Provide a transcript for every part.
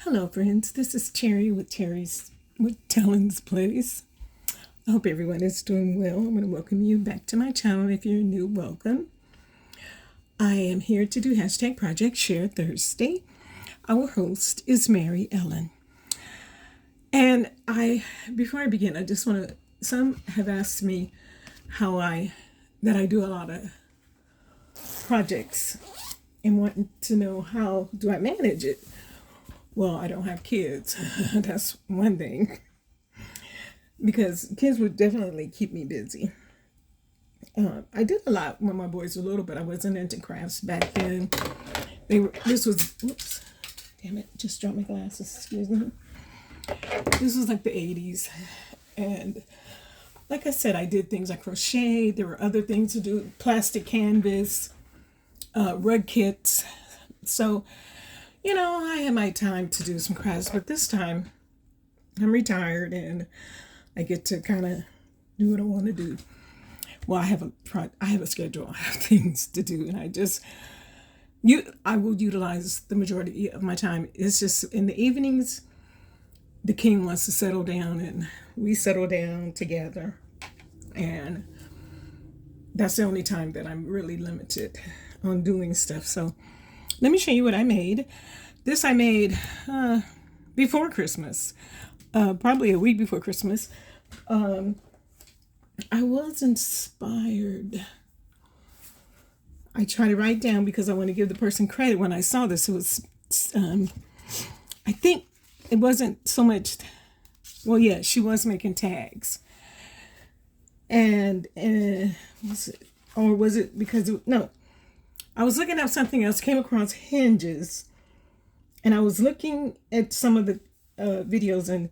Hello, friends. This is Terry with Talon's Place. I hope everyone is doing well. I'm going to welcome you back to my channel. If you're new, welcome. I am here to do hashtag Project Share Thursday. Our host is Mary Ellen. And before I begin, I just want to. Some have asked me that I do a lot of projects and want to know how do I manage it. Well, I don't have kids. That's one thing. Because kids would definitely keep me busy. I did a lot when my boys were little, but I wasn't into crafts back then. Whoops, damn it, just dropped my glasses, excuse me. This was like the 80s. And like I said, I did things like crochet. There were other things to do, plastic canvas, rug kits. So, I had my time to do some crafts, but this time I'm retired and I get to kind of do what I want to do. Well, I have a schedule. I have things to do, and I will utilize the majority of my time. It's just in the evenings, the king wants to settle down, and we settle down together, and that's the only time that I'm really limited on doing stuff. So let me show you what I made. This I made before Christmas, probably a week before Christmas. I was inspired. I try to write down because I want to give the person credit. When I saw this, it was, I think it wasn't so much, well, yeah, she was making tags. And was it because, no, I was looking at something else, came across Hinges. And I was looking at some of the videos and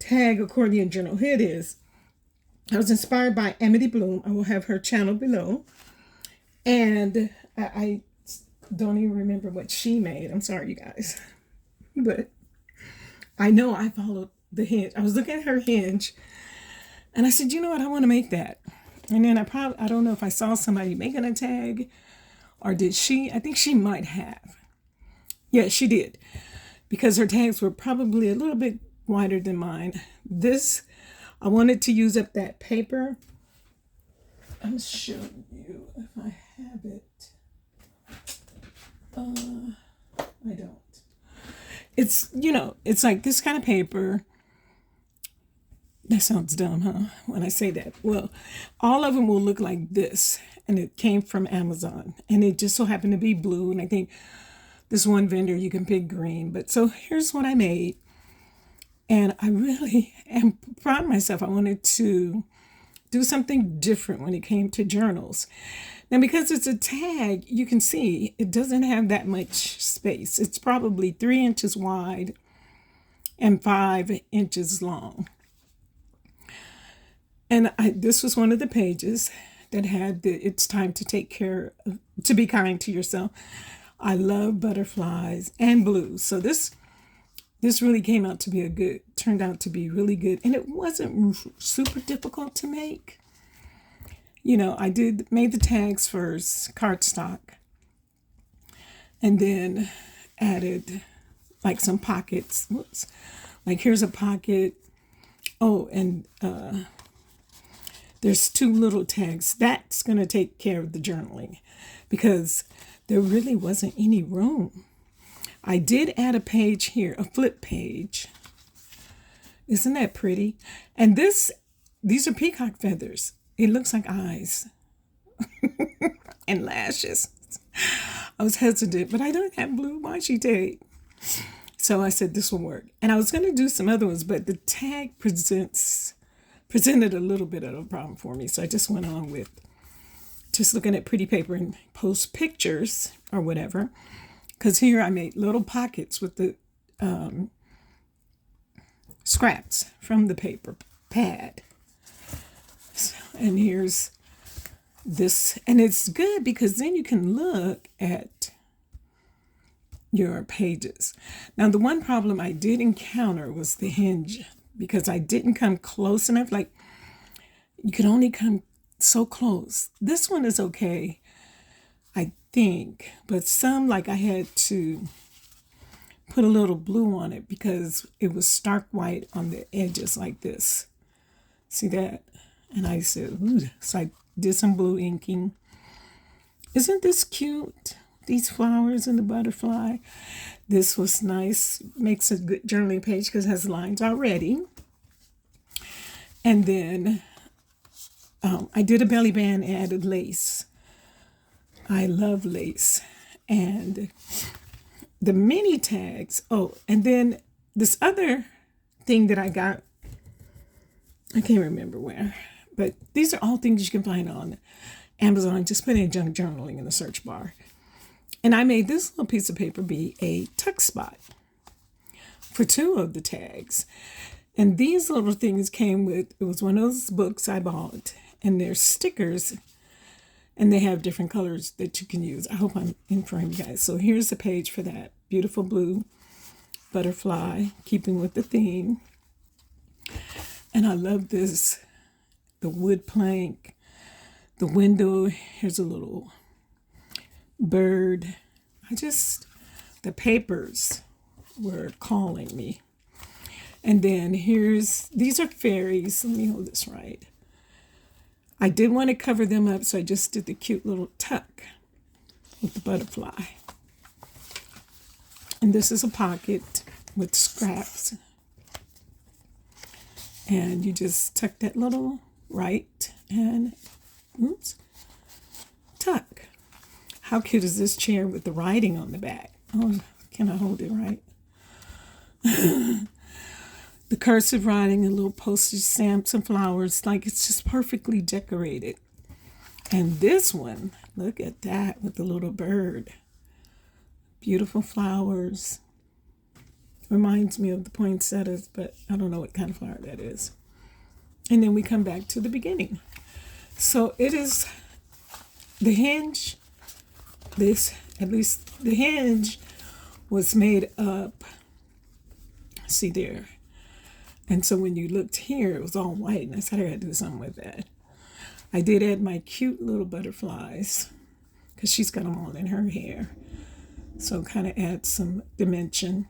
tag accordion journal. Here it is. I was inspired by Amity Bloom. I will have her channel below. And I don't even remember what she made. I'm sorry, you guys. But I know I followed the Hinge. I was looking at her Hinge. And I said, you know what? I want to make that. And then I don't know if I saw somebody making a tag. Or did she? I think she might have. Yeah, she did, because her tags were probably a little bit wider than mine. I wanted to use up that paper. I'm showing you if I have it. I don't. It's like this kind of paper. That sounds dumb, huh? When I say that. Well, all of them will look like this, and it came from Amazon, and it just so happened to be blue, and I think this one vendor, you can pick green. But so here's what I made. And I really am proud of myself. I wanted to do something different when it came to journals. Now, because it's a tag, you can see it doesn't have that much space. It's probably 3 inches wide and 5 inches long. And this was one of the pages that had it's time to be kind to yourself. I love butterflies and blues. So this really turned out to be really good. And it wasn't super difficult to make. I made the tags first, cardstock, and then added like some pockets. Whoops. Like here's a pocket. Oh, and there's 2 little tags. That's going to take care of the journaling because there really wasn't any room. I did add a page here, a flip page. Isn't that pretty? And these are peacock feathers. It looks like eyes and lashes. I was hesitant, but I don't have blue washi tape. So I said this will work. And I was going to do some other ones, but the tag presented a little bit of a problem for me. So I just went on with just looking at pretty paper and post pictures or whatever. Because here I made little pockets with the scraps from the paper pad. And here's this. And it's good because then you can look at your pages. Now, the one problem I did encounter was the hinge because I didn't come close enough. Like, you could only come so close. This one is okay, I think, but some, like, I had to put a little blue on it because it was stark white on the edges like this. See that? And I said, ooh. So I did some blue inking. Isn't this cute? These flowers and the butterfly. This was nice. Makes a good journaling page because it has lines already. And then I did a belly band, added lace. I love lace. And the mini tags. Oh, and then this other thing that I got, I can't remember where, but these are all things you can find on Amazon. Just put in junk journaling in the search bar. And I made this little piece of paper be a tuck spot for 2 of the tags. And these little things came with, it was one of those books I bought, and they're stickers, and they have different colors that you can use. I hope I'm in frame, you guys. So here's the page for that. Beautiful blue butterfly, keeping with the theme. And I love this, the wood plank, the window. Here's a little bird. The papers were calling me. And then these are fairies. Let me hold this right. I did want to cover them up, so I just did the cute little tuck with the butterfly. And this is a pocket with scraps. And you just tuck that little right and, oops, tuck. How cute is this chair with the writing on the back? Oh, can I hold it right? The cursive writing and little postage stamps and flowers, like it's just perfectly decorated. And this one, look at that with the little bird. Beautiful flowers. Reminds me of the poinsettias, but I don't know what kind of flower that is. And then we come back to the beginning. So it is the hinge. At least the hinge was made up. See there. And so when you looked here, it was all white, and I said I gotta do something with that. I did add my cute little butterflies because she's got them all in her hair. So kind of add some dimension.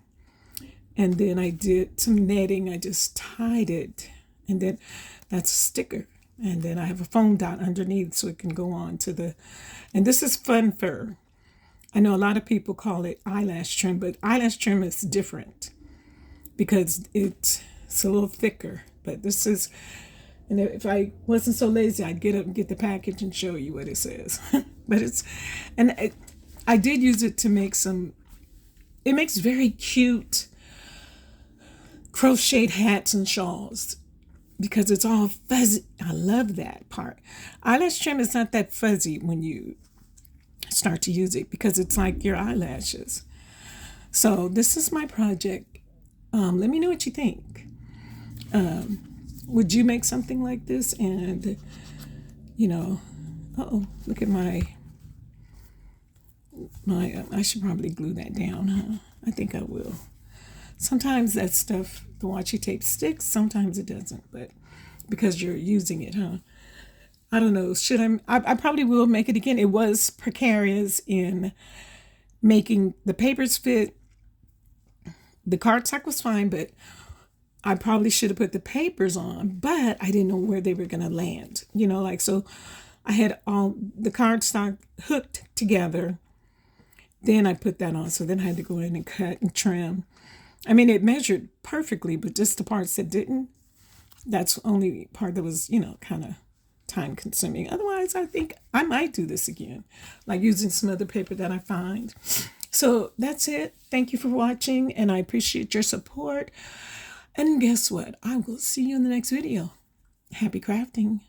And then I did some netting. I just tied it. And then that's a sticker. And then I have a foam dot underneath so it can go on to and this is fun fur. I know a lot of people call it eyelash trim, but eyelash trim is different because it's a little thicker. But this is, and if I wasn't so lazy, I'd get up and get the package and show you what it says. But I did use it to make it makes very cute crocheted hats and shawls because it's all fuzzy. I love that part. Eyelash trim is not that fuzzy when you start to use it because it's like your eyelashes. So this is my project. Let me know what you think. Would you make something like this? And, look at my I should probably glue that down, huh? I think I will. Sometimes that stuff, the washi tape sticks, sometimes it doesn't, but because you're using it, huh? I don't know. I probably will make it again. It was precarious in making the papers fit. The cardstock was fine, but I probably should have put the papers on, but I didn't know where they were going to land. So I had all the cardstock hooked together. Then I put that on. So then I had to go in and cut and trim. I mean, it measured perfectly, but just the parts that didn't, that's the only part that was, kind of time consuming. Otherwise, I think I might do this again, like using some other paper that I find. So that's it. Thank you for watching, and I appreciate your support. And guess what? I will see you in the next video. Happy crafting.